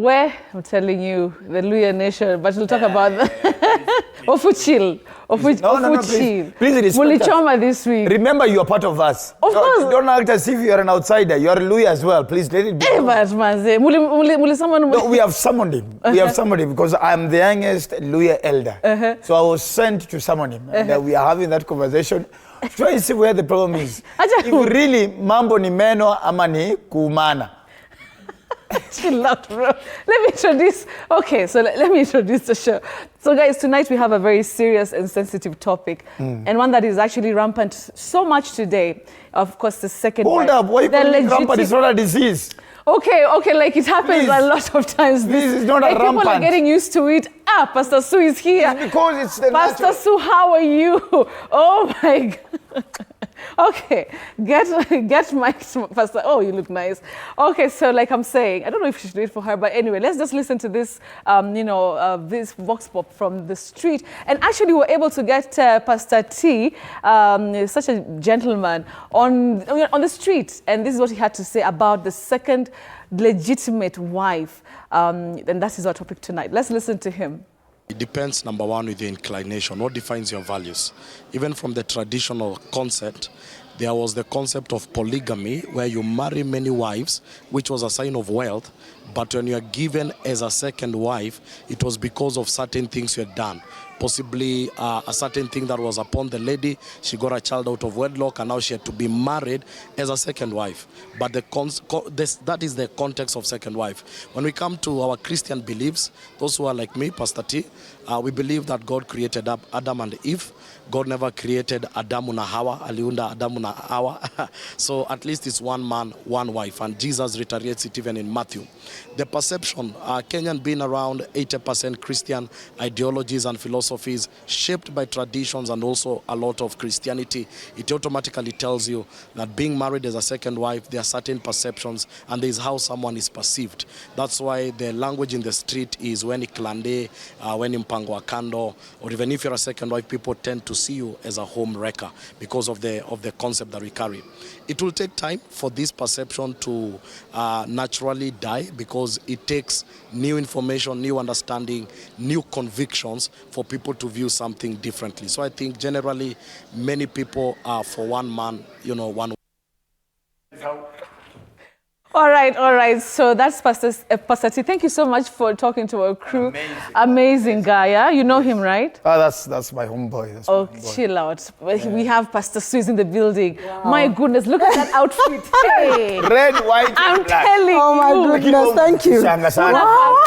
Where? I'm telling you, the Luya nation, but we'll talk about that. Ofuchil. Ofuchil. Please respect Mulichoma this week. Remember, you are part of us. Of course. Don't act as if you are an outsider. You are Luya as well. Please let it be. But manze, No, we have summoned him. We have summoned him because I'm the youngest Luya elder. So I was sent to summon him. And we are having that conversation. Try and see where the problem is. If really mambo ni meno ama ni kuumana. Chill out, bro. Let me introduce. Okay, so let me introduce the show. So, guys, tonight we have a very serious and sensitive topic, and one that is actually rampant so much today. Of course, the second. Hold up, why you calling it rampant? It's not a disease. Okay, like it happens a lot of times. This is not a rampant. People are getting used to it. Pastor Sue is here. It's because it's the Pastor natural. Sue, how are you? Oh my God. Okay, get Mike, Pastor. Oh, you look nice. Okay, so like I'm saying, I don't know if you should do it for her, but anyway, let's just listen to this, this vox pop from the street. And actually, we were able to get Pastor T, such a gentleman, on the street, and this is what he had to say about the second legitimate wife, and that is our topic tonight. Let's listen to him. It depends, number one, with the inclination. What defines your values? Even from the traditional concept, there was the concept of polygamy, where you marry many wives, which was a sign of wealth. But when you are given as a second wife, it was because of certain things you had done. Possibly a certain thing that was upon the lady. She got a child out of wedlock, and now she had to be married as a second wife. But that is the context of second wife. When we come to our Christian beliefs, those who are like me, Pastor T, we believe that God created Adam and Eve. God never created Adamu na Hawa, aliunda Adamu na Hawa. So at least it's one man, one wife. And Jesus reiterates it even in Matthew. The perception, Kenyan being around 80% Christian ideologies and philosophies shaped by traditions and also a lot of Christianity, it automatically tells you that being married as a second wife, there are certain perceptions and there is how someone is perceived. That's why the language in the street is when iklande, when impango akando, or even if you're a second wife, people tend to see you as a home wrecker because of the concept that we carry. It will take time for this perception to naturally die, because it takes new information, new understanding, new convictions for people to view something differently. So I think generally many people are for one man, one. All right. So that's Pastor T. Thank you so much for talking to our crew. Amazing guy, yeah? You know him, right? That's my homeboy. Chill out. We have Pastor Suze in the building. Wow. My goodness, look at that outfit. Hey. Red, white, and black. I'm telling you. Oh my goodness, thank you. Wow.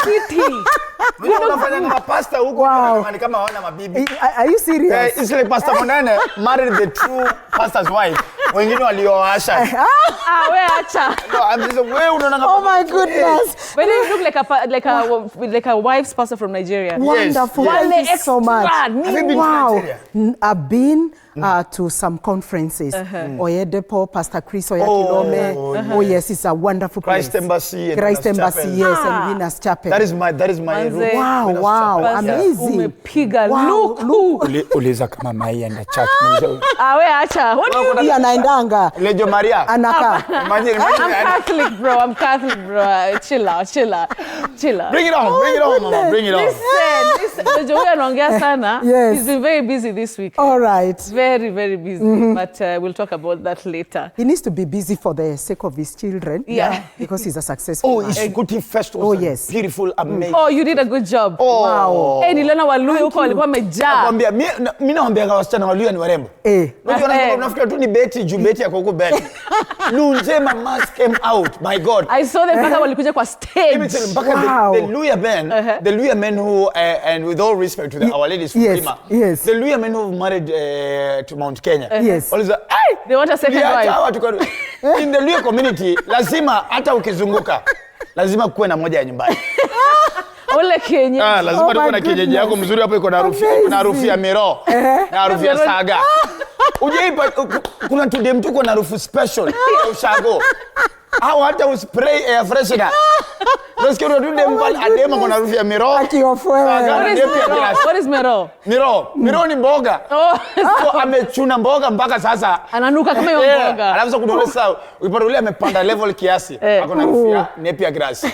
Are you serious? It's like Pastor Monene married the true pastor's wife. When you know Asha. Where Acha? No, I'm just oh my goodness. But you look like a wife's pastor from Nigeria. Wonderful. Yes. Thank you so much. Have you been to Nigeria? I've been to some conferences. Oyedepo, Pastor Chris Oyakilome. Oh yes, it's a wonderful place. Christ Embassy, yes, and Winners Chapel. That is my room. Wow, amazing. Wow. Look. Uliza kama mai and the church. Where Acha? What do you mean? Anaendanga. Lejo Maria. Anaka. I'm Catholic, bro. Chill out. Bring it on, mama. Bring it on. Listen. Joey anaongea sana. Yes. He's been very busy this week. All right. Very, very busy. But we'll talk about that later. He needs to be busy for the sake of his children. Yeah. Because he's a successful man. His GOtv festival. Oh, yes. Beautiful, amazing. Oh, you did a good job. Oh. Wow. Niliona Waluya huko walikuwa wamejaa. Nakwambia mimi naomba wasichana Waluya ni warembo. Unafikiri tu ni Betty juu Betty yako huko Betty. Lunjema mask came out. My God. I saw them mpaka walikuja kwa stage. Wow. The Luya men who, and with all respect to our ladies from Prima, yes. the Luya men who married to Mount Kenya. Yes. Always they want a second wife. In the Luya community, lazima hata ukizunguka, lazima kuwe na moja ya nyumbani. Ole Kenya. Lazima tuwe na kienyeji yako mzuri hapo, iko na harufu ya miro, na harufu ya saga. Ujeipa kuna tudem tuko na harufu special ya ushago. Au hata uspray air freshener. Nasikia tu dem pale adema kuna harufu ya miro. What is miro? Miro ni mboga. So amechuna mboga mpaka sasa. Ananuka kama hiyo mboga. Alafu sasa kuna sasa upande ule amepanda level kiasi. Akona harufu ya napier grass.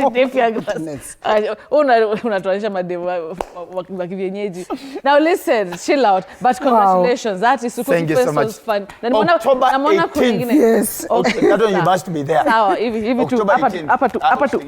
Napier grass. Unatoanisha mademu wa kienyeji. Now listen, chill out. But congratulations. That is super fun. October 18th. Yes. Okay, that one you must be there. Sawa, hivi tu hapa tu.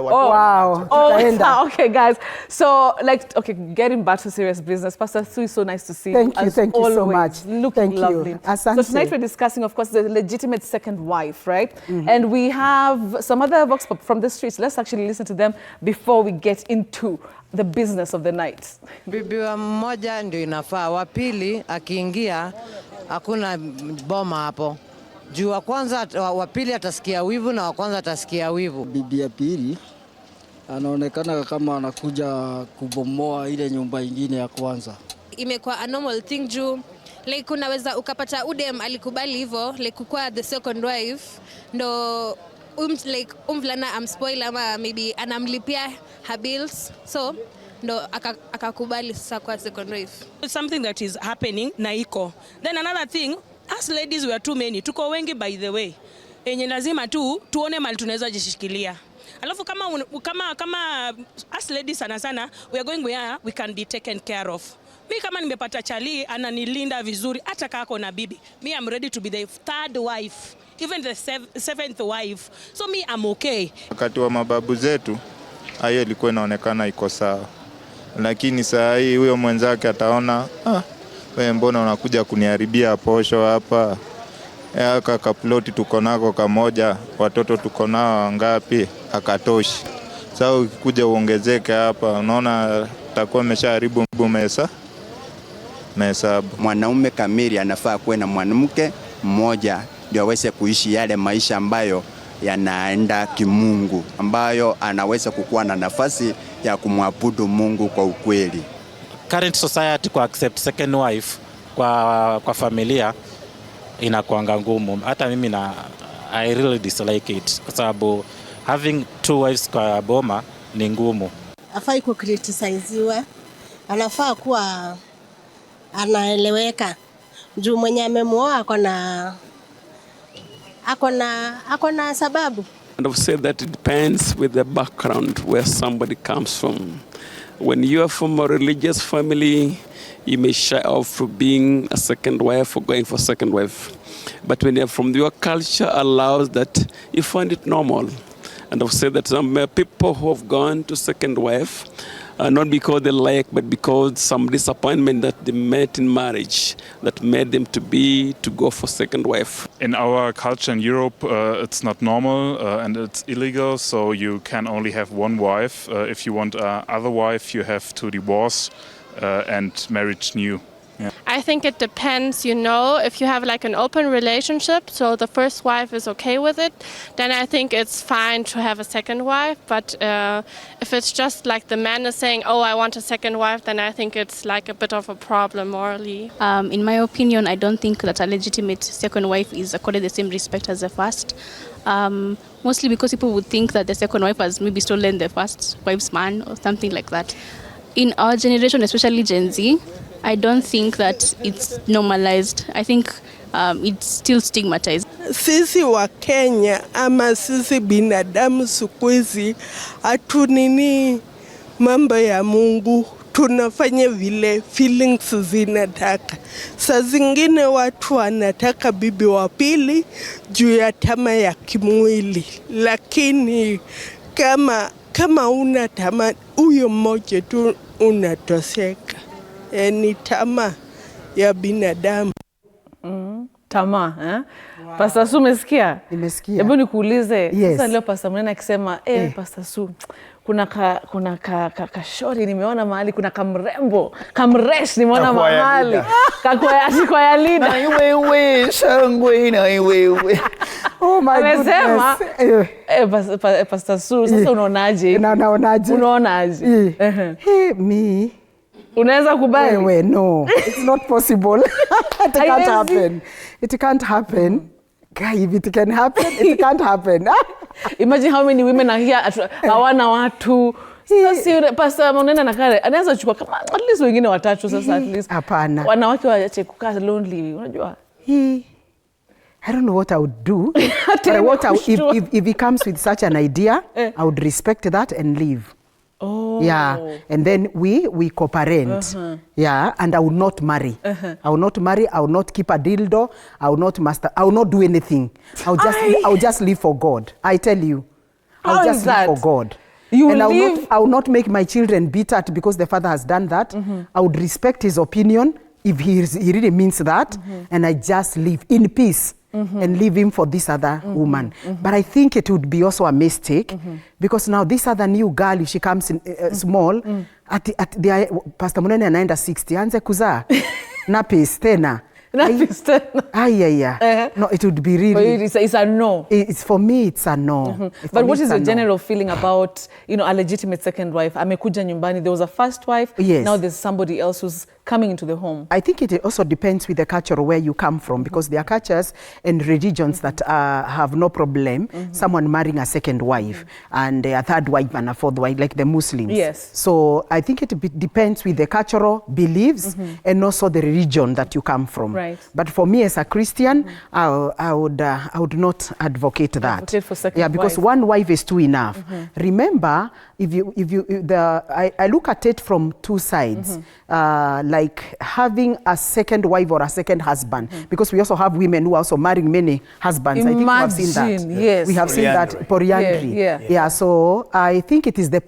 Wow. Oh, okay, guys. So, like, okay, getting back to serious business. Pastor Sue is so nice to see you. Thank you so much. Looking lovely. So tonight we're discussing, of course, the legitimate second wife, right? And we have some other vox pop from the streets. Let's actually listen to them before we get into the business of the night. Bibi wa mmoja ndio inafaa, wa pili akiingia hakuna boma hapo. Juu wa kwanza wa pili atasikia wivu na wa kwanza atasikia wivu. Bibi ya pili anaonekana kama anakuja kubomoa ile nyumba nyingine ya kwanza. Imekuwa a normal thing juu like unaweza ukapata udem alikubali hivyo like kukua the second wife ndo like umvulana amspoil ama maybe anamlipia her bills so ndo akakubali sasa kwa second wife. It's something that is happening na iko. Then another thing, us ladies we are too many. Tuko wengi by the way. Enye lazima tu tuone mali tunaweza jishikilia. Alafu kama us ladies sana we are going where we can be taken care of. Mi kama nimepata chali ananilinda vizuri hata kako na bibi. Me I'm ready to be the third wife, even the seventh wife. So me I'm okay. Wakati wa mababu zetu hayo ilikuwa inaonekana iko sawa. Lakini saa hii huyo mwenzake ataona wewe mbona unakuja kuniharibia posho hapa? Kaka ploti tuko nako kamoja, watoto tuko nao ngapi? Akatoshi. Sasa ukikuja uongezeke hapa, unaona takuwa umeshaharibu mehesabu. Mwanaume kamili anafaa kuwa na mwanamke mmoja ndio aweze kuishi yale maisha ambayo yanaenda kimungu, ambayo anaweza kukuwa na nafasi ya kumwabudu Mungu kwa ukweli. Current society kwa accept second wife kwa familia inakuanga ngumu. Hata mimi I really dislike it kwa sababu having two wives kwa boma ni ngumu. Afai ku criticizewe. Anafaa kuwa anaeleweka. Juu mwenye amemuoa akona sababu. And I've said that it depends with the background where somebody comes from. When you are from a religious family, you may shy off from being a second wife or going for second wife. But when you're from your culture allows that, you find it normal. And I've said that some people who have gone to second wife, not because they like, but because some disappointment that they met in marriage that made them to go for second wife. In our culture in Europe, it's not normal and it's illegal, so you can only have one wife. If you want another wife, you have to divorce and marriage new. Yeah. I think it depends, if you have like an open relationship, so the first wife is okay with it, then I think it's fine to have a second wife. But if it's just like the man is saying, oh, I want a second wife, then I think it's like a bit of a problem morally. In my opinion, I don't think that a legitimate second wife is accorded the same respect as the first. Mostly because people would think that the second wife has maybe stolen the first wife's man or something like that. In our generation, especially Gen Z, I don't think that it's normalized. I think it's still stigmatized. Sisi wa Kenya ama sisi binadamu siku hizi hatunini mambo ya Mungu, tunafanya vile feelings zinataka. Saa zingine watu wanataka bibi wa pili juu ya tamaa ya kimwili, lakini kama una tamaa huyo mmoja tu unatoseka. Ni tamaa ya binadamu. Tamaa, Wow. Pastor Sue umesikia? Nimesikia. Hebu nikuulize, yes. Sasa leo Pastor Mnene akisema, Pastor Sue, kuna kashori nimeona mahali, kuna kamresh nimeona mahali. Kwa ya leader. Na iwewe, shangwe na iwewe. Oh my goodness. Amesema, Pastor Sue, sasa unaonaje? Unaonaje? Me. Unaweza kubali? No, it's not possible. It can't happen. Guy, if it can happen, it can't happen. Imagine how many women are here hawana watu. Sasa Pastor Monena na Kare anaweza chukua kama at least wengine watatu sasa at least. Hapana. Wanawake waache kukaa lonely, unajua? I don't know what I would do. If he comes with such an idea, I would respect that and leave. Oh. Yeah, and then we co-parent. Yeah, and I will not marry. I will not marry. I will not keep a dildo. I will not do anything. I will just live for God. I tell you, I will just live for God. I will not make my children bitter because the father has done that. I would respect his opinion if he really means that, and I just live in peace. And leave him for this other woman. But I think it would be also a mistake because now this other new girl, if she comes in, small, Pastor Munene anaenda 60, anze kuzaa. Napis tena. No, it would be really. It's a no. It's for me, it's a no. But what is the general feeling about, a legitimate second wife? Amekuja nyumbani, there was a first wife. Yes. Now there's somebody else who's coming into the home. I think it also depends with the culture or where you come from, because there are cultures and religions that have no problem someone marrying a second wife and a third wife and a fourth wife, like the Muslims. Yes. So I think it depends with the cultural beliefs and also the religion that you come from. Right. But for me as a Christian, I would not advocate that. Advocate for second because wife. one wife is too enough. Remember, I look at it from two sides. Like having a second wife or a second husband, because we also have women who are also marrying many husbands. I think we have seen that. Yes. We have seen that polyandry. Yeah. So I think it is the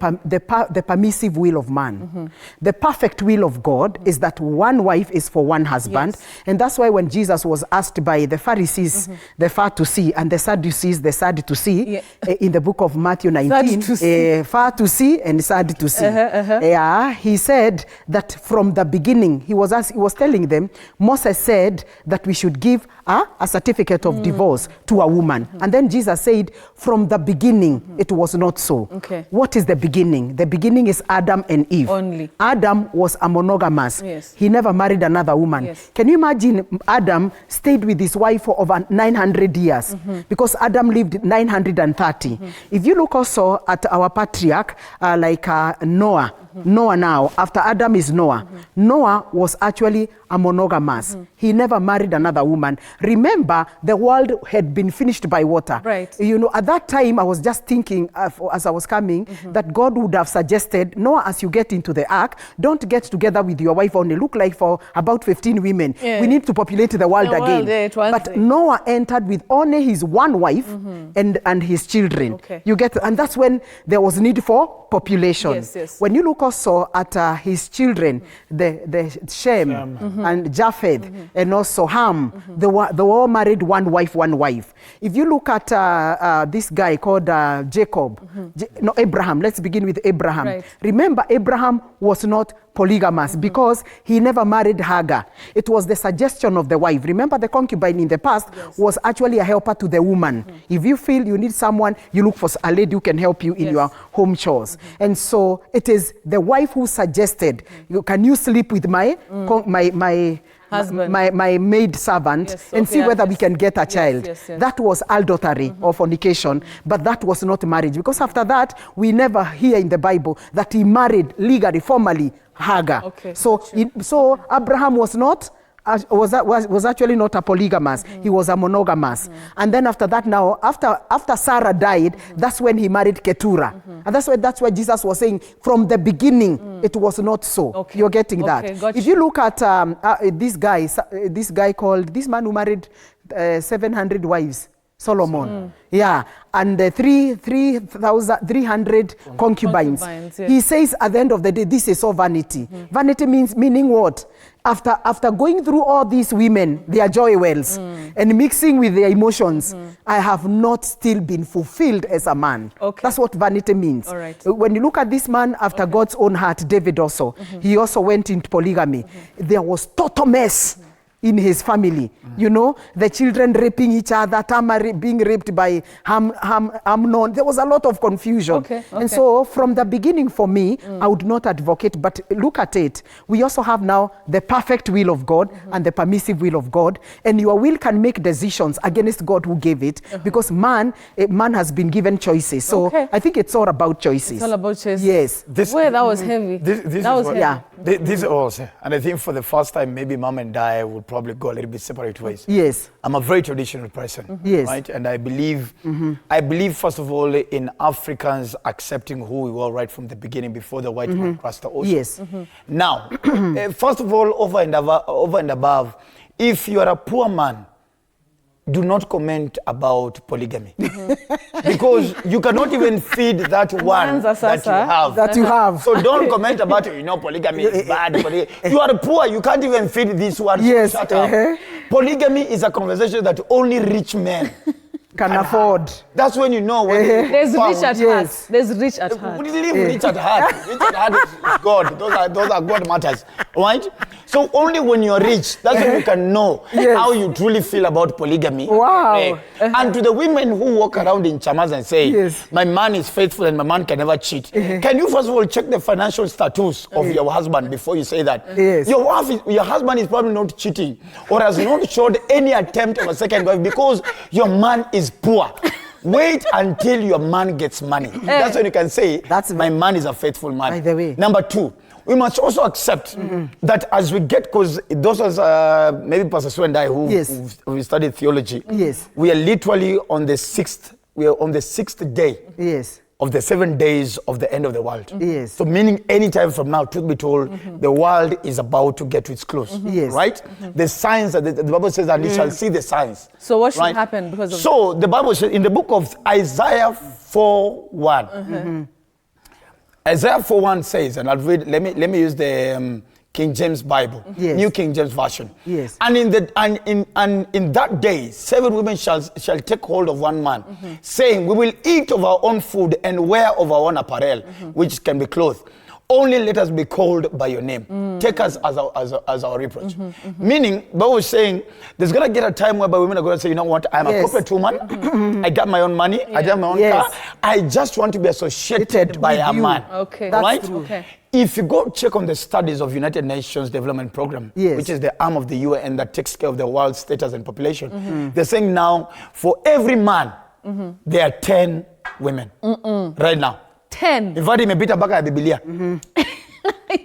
permissive will of man. The perfect will of God is that one wife is for one husband, and that's why when Jesus was asked by the Pharisees, the far to see, and the Sadducees, the sad to see, in the book of Matthew 19, far to see and sad to see. Yeah, he said that from the beginning, he was telling them, Moses said that we should give a certificate of divorce to a woman. And then Jesus said, from the beginning, it was not so. Okay. What is the beginning? The beginning is Adam and Eve. Only. Adam was a monogamous. Yes. He never married another woman. Yes. Can you imagine Adam stayed with his wife for over 900 years? Because Adam lived 930. If you look also at our patriarch, like Noah, Noah now, after Adam is Noah. Noah was actually a monogamous. He never married another woman. Remember, the world had been finished by water. Right. At that time, I was just thinking, as I was coming, that God would have suggested, Noah, as you get into the ark, don't get together with your wife only. Look like for about 15 women. Yeah. We need to populate the world again. But Noah entered with only his one wife and his children. Okay. You get, and that's when there was need for population. Yes. When you look also at his children, the Shem and Japheth and also Ham, they were all married one wife. If you look at this guy called Jacob, Abraham, let's begin with Abraham. Right. Remember, Abraham was not polygamous because he never married Hagar. It was the suggestion of the wife. Remember, the concubine in the past was actually a helper to the woman. If you feel you need someone, you look for a lady who can help you in your home chores. And so it is the wife who suggested, can you sleep with my husband, my maid servant, and see whether we can get a child. That was adultery or fornication, but that was not marriage, because after that we never hear in the Bible that he married legally, formally Hagar. Okay. So Abraham was not was actually not a polygamous. He was a monogamous. And then after that, now after Sarah died, that's when he married Keturah. And that's why Jesus was saying from the beginning it was not so. Okay. You're getting that. Gotcha. If you look at this man who married 700 wives, Solomon. Yeah, and 300 concubines. He says at the end of the day, this is all vanity. Vanity meaning what? After going through all these women, their joy wells, and mixing with their emotions, I have not still been fulfilled as a man. Okay. That's what vanity means. All right. When you look at this man after God's own heart, David also, he also went into polygamy. There was total mess. in his family. You know, the children raping each other, Tamar being raped by Amnon. There was a lot of confusion. And so from the beginning for me, I would not advocate, but look at it. We also have now the perfect will of God and the permissive will of God. And your will can make decisions against God who gave it, because man has been given choices. So I think it's all about choices. It's all about choices. Yes. That was heavy. This is also, and I think for the first time, maybe mom and I would probably go a little bit separate ways. Yes. I'm a very traditional person. Yes. Right? And I believe, first of all, in Africans accepting who we were right from the beginning before the white man crossed the ocean. Yes. Now, first of all, over and above, if you are a poor man, do not comment about polygamy. Because you cannot even feed that one that you have. So don't comment about, polygamy is bad. You are poor, you can't even feed this one. Yes. Shut up. Polygamy is a conversation that only rich men can afford. That's when you know when there's rich at heart. There's rich at heart. We live rich at heart. Rich at heart is God. Those are God matters. Right? So only when you're rich, that's when you can know how you truly feel about polygamy. Wow. And to the women who walk around in chamas and say, my man is faithful and my man can never cheat. Can you first of all check the financial status of your husband before you say that? Yes. Your husband is probably not cheating or has not showed any attempt of a second wife because your man is poor. Wait until your man gets money. That's when you can say, my man is a faithful man. By the way. Number two, we must also accept that as we get, because those are maybe Pastor Sue and I who studied theology. Yes. We are literally on the sixth day. Yes. Of the 7 days of the end of the world. Yes. So meaning any time from now, truth be told, the world is about to get to its close. Yes. Right? The signs that the Bible says that you shall see the signs. So what should happen because of So the Bible says in the book of Isaiah 4:1. Isaiah 4:1 says, and I'll read, let me use the King James Bible, New King James Version. Yes. And in that day, 7 women shall take hold of one man, saying, we will eat of our own food and wear of our own apparel, which can be clothed. Only let us be called by your name. Take us as our reproach. Meaning, Bible is saying, there's going to get a time whereby women are going to say, you know what, I'm a corporate woman. I got my own money. I got my own car. I just want to be associated by a man. Okay. Right? That's true. Okay. If you go check on the studies of United Nations Development Program, which is the arm of the UN that takes care of the world's status and population, they're saying now, for every man, there are 10 women right now. 10. In fact, imepita mpaka ya Biblia.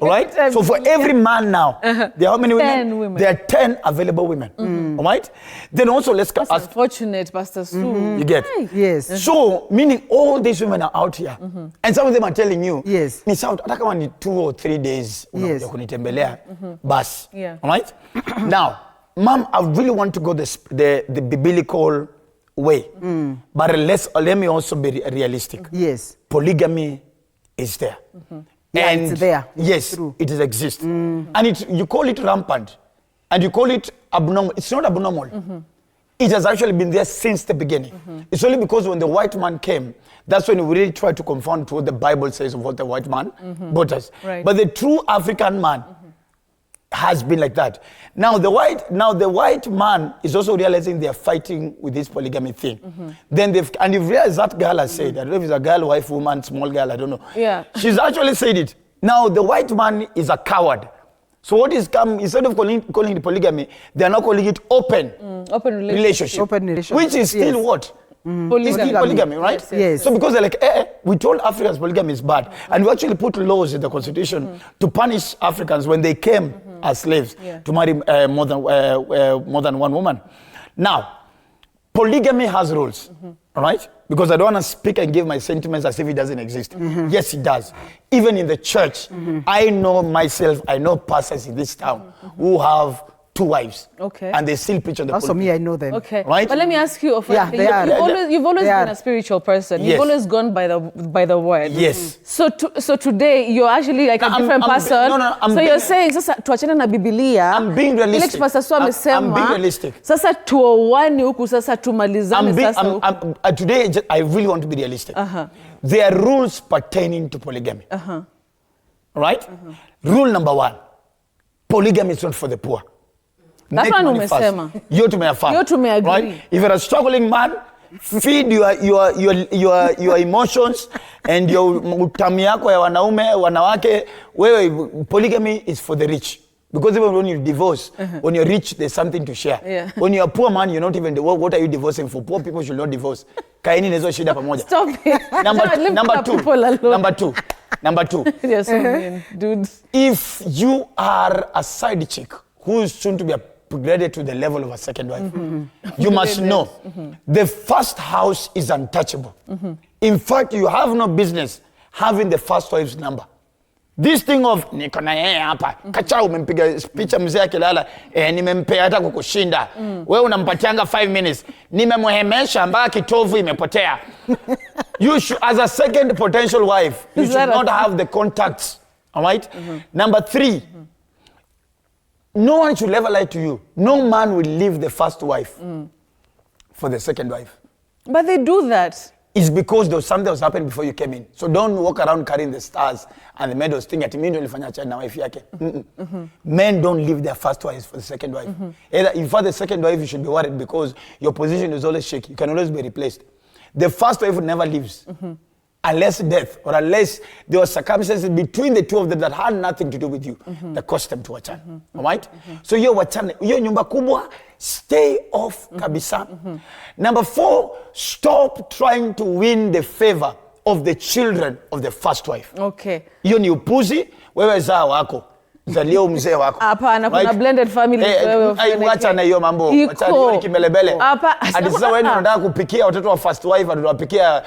Alright? So for every man now, there are how many women? 10 women. There are 10 available women. Alright? Then also let's That's ask. unfortunate, Pastor Sue. You get? Yes. So, meaning all these women are out here. And some of them are telling you, yes, ni sawa hata kama ni 2 or 3 days unakuja kunitembelea. Bas. Alright? Now, Mom, I really want to go the biblical way. But let me also be realistic. Yes. Polygamy is there. Yeah, and it's there. Yes, it exists. And you call it rampant. And you call it abnormal. It's not abnormal. It has actually been there since the beginning. It's only because when the white man came, that's when we really try to confront what the Bible says of what the white man brought us. Right. But the true African man has been like that. Now the white man is also realizing they are fighting with this polygamy thing. Then you've realized that girl has said, I don't know if it's a girl, wife, woman, small girl, I don't know. Yeah. She's actually said it. Now the white man is a coward. So what is come, instead of calling it polygamy, they are now calling it open relationship. Open relationship. Which is still what? It's still polygamy, right? Yes. So because they're like, we told Africans polygamy is bad. And we actually put laws in the constitution to punish Africans when they came as slaves to marry more than one woman. Now, polygamy has rules, right? Because I don't want to speak and give my sentiments as if it doesn't exist. Yes, it does. Even in the church, I know myself, I know pastors in this town who have 2 wives. Okay. And they still preach on the Also me, I know them. Okay. Right? But let me ask you, you've always been a spiritual person. Yes. You've always gone by the word. Yes. So today you're actually like a different person. So you're saying sasa tuachane na Biblia. I'm being realistic. Ile Pastor Sue amesema. I'm being realistic. Sasa tuoane huku sasa tumalizane sasa. Today I really want to be realistic. There are rules pertaining to polygamy. Right? Rule number 1. Polygamy is not for the poor. Make one money first. umesema. Hiyo tumeyafahamu. Hiyo tumeagree. Right? If you're a struggling man, feed your emotions and your utamu yako ya wanaume, wanawake. Polygamy is for the rich. Because even when you divorce, when you're rich, there's something to share. Yeah. When you're a poor man, you're not even, what are you divorcing for? Poor people should not divorce. Kaini nezo shida pamoja. Stop it. Number two. Yes, dudes. If you are a side chick who is soon to be upgraded to the level of a second wife, you must know the first house is untouchable. In fact, you have no business having the first wife's number. This thing of niko na yeye hapa kacha umempiga picha mzee akilala nimempea hata kukushinda wewe unampatianga 5 minutes nimemhemesha mpaka kitovu imepotea. You should, as a second potential wife, you should not have the contacts. All right? Number 3, no one should ever lie to you. No man will leave the first wife for the second wife. But they do that. It's because there was something that was happening before you came in. So don't walk around carrying the stars and the medals thing at me nilifanya cha na wife yake. Men don't leave their first wives for the second wife. Either if for the second wife you should be worried because your position is always shaky. You can always be replaced. The first wife never leaves. Unless death or unless there were circumstances between the two of them that had nothing to do with you that caused them to wachana. All right? So hiyo wachana, hiyo nyumba kubwa, stay off kabisa. Number 4, stop trying to win the favor of the children of the first wife. Okay. Hiyo ni upuzi, wewe zaa wako. Zalio mzee wako. Hapana, kuna blended family. Wacha na hiyo mambo. Wacha hiyo ni kimelebele. Hadi sasa wewe unataka kupikia watoto wa first wife, utawapikia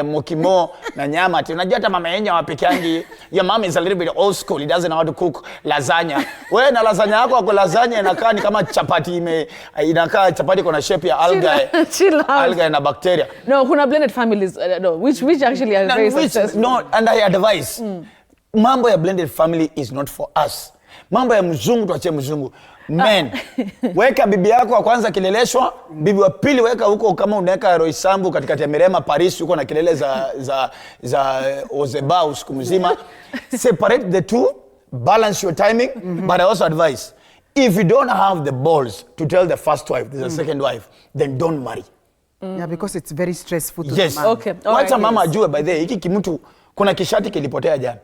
mokimo na nyama. Ati unajua hata mama yenyewe wapikiangi. Your mom is a little bit old school. He doesn't know how to cook lasagna. Wewe na lasagna yako kwa lasagna inakaa ni kama chapati inakaa chapati kuna shape ya algae na bacteria. No, kuna blended families no, which actually are very successful. No, and I advise mambo ya blended family is not for us. Mambo ya mzungu tuachie mzungu. Men, weka bibi yako wa kwanza kileleshwa, bibi wa pili weka huko kama unaweka Roysambu katikati ya Mirema Paris huko na kilele za Ozeba usiku mzima. Separate the two, balance your timing, but I also advise if you don't have the balls to tell the first wife there's a second wife, then don't marry. Yeah, because it's very stressful to the man. Okay. Wacha mama ajue by the way hiki kimutu kuna kishati kilipotea jana.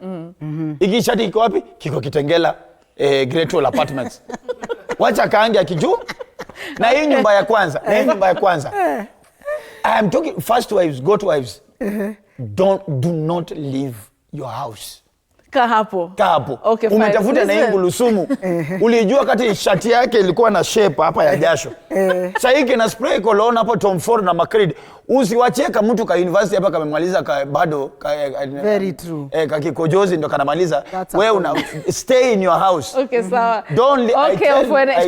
Hiki kishati kiko wapi? Kiko Kitengela Great Wall Apartments. Wacha kaange akijua. Na hii nyumba ya kwanza, I am talking first wives, go to wives. Do not leave your house. Kaa hapo. Okay, fine. Umetafuta na hii ngulusumu. Ulijua kati shati yake ilikuwa na shape hapa ya jasho. Sasa hiki na spray cologne hapo Tom Ford na Macready. Usiwacheka mtu ka university hapa kamemaliza bado very true. Kakikojozi ndo kanamaliza. Wewe una stay in your house. Okay, sawa. Don't I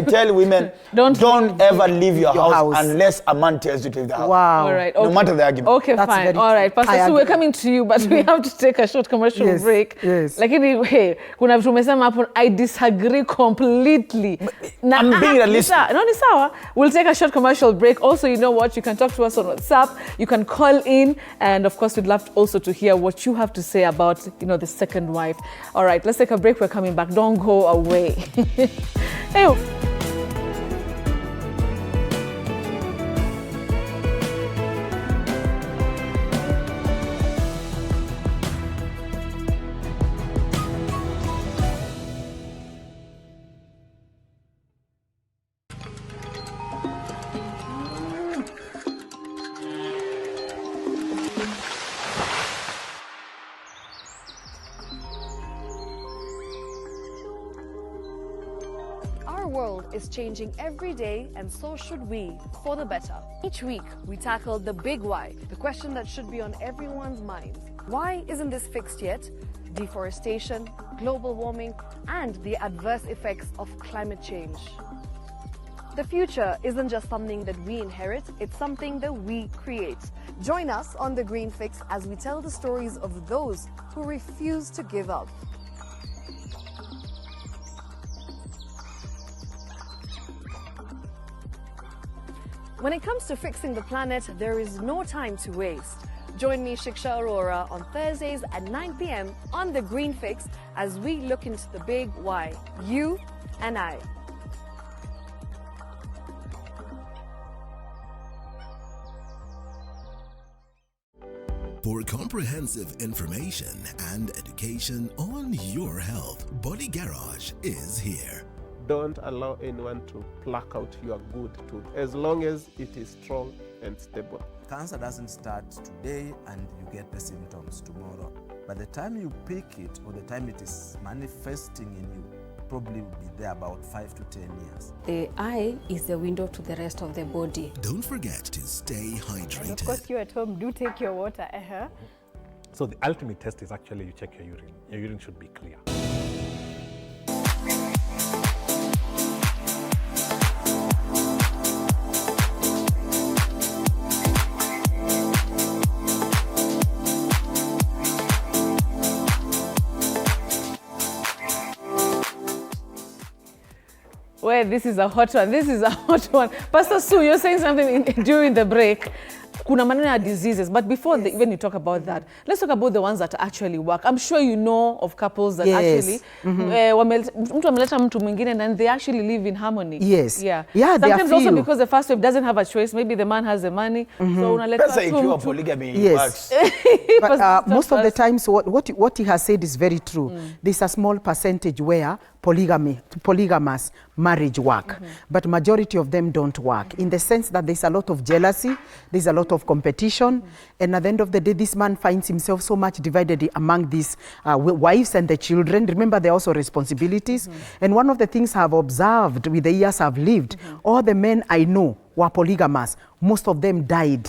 tell women don't ever leave your house unless a man tells you to leave the house. Wow. All right. No matter the argument. Okay, fine. All right. Pastor, so we're coming to you but we have to take a short commercial break. Yes. Lakini kuna vitu umesema hapo I disagree completely. I'm being realistic. No, ni sawa. We'll take a short commercial break. Also, you know what? You can talk to us on WhatsApp. You can call in, and of course, we'd love also to hear what you have to say about, the second wife. All right, let's take a break. We're coming back. Don't go away. Hey. Our world is changing every day, and so should we, for the better. Each week, we tackle the big why, the question that should be on everyone's minds. Why isn't this fixed yet? Deforestation, global warming, and the adverse effects of climate change. The future isn't just something that we inherit, it's something that we create. Join us on The Green Fix as we tell the stories of those who refuse to give up. When it comes to fixing the planet, there is no time to waste. Join me, Shiksha Aurora, on Thursdays at 9 p.m. on The Green Fix as we look into the big why, you and I. For comprehensive information and education on your health, Body Garage is here. Don't allow anyone to pluck out your good tooth as long as it is strong and stable. Cancer doesn't start today and you get the symptoms tomorrow. By the time you pick it or the time it is manifesting in you, probably will be there about 5 to 10 years. The eye is the window to the rest of the body. Don't forget to stay hydrated. And of course, you at home, do take your water. So the ultimate test is actually you check your urine. Your urine should be clear. Well, this is a hot one. This is a hot one. Pastor Sue, you're saying something during the break. Kuna maneno ya diseases, but before when you talk about that, let's talk about the ones that actually work. I'm sure you know of couples that actually mtu ameleta mtu mwingine and they actually live in harmony. Yes. Yeah. Yeah, sometimes also because the first wife doesn't have a choice. Maybe the man has the money. So unaleta That's if you are polygamy. Yes. But most of the times what he has said is very true. There's a small percentage where polygamous marriage work, but majority of them don't work in the sense that there's a lot of jealousy, there's a lot of competition, and at the end of the day, this man finds himself so much divided among these wives and the children. Remember, there are also responsibilities. And one of the things I've observed with the years I've lived, all the men I know were polygamous. Most of them died.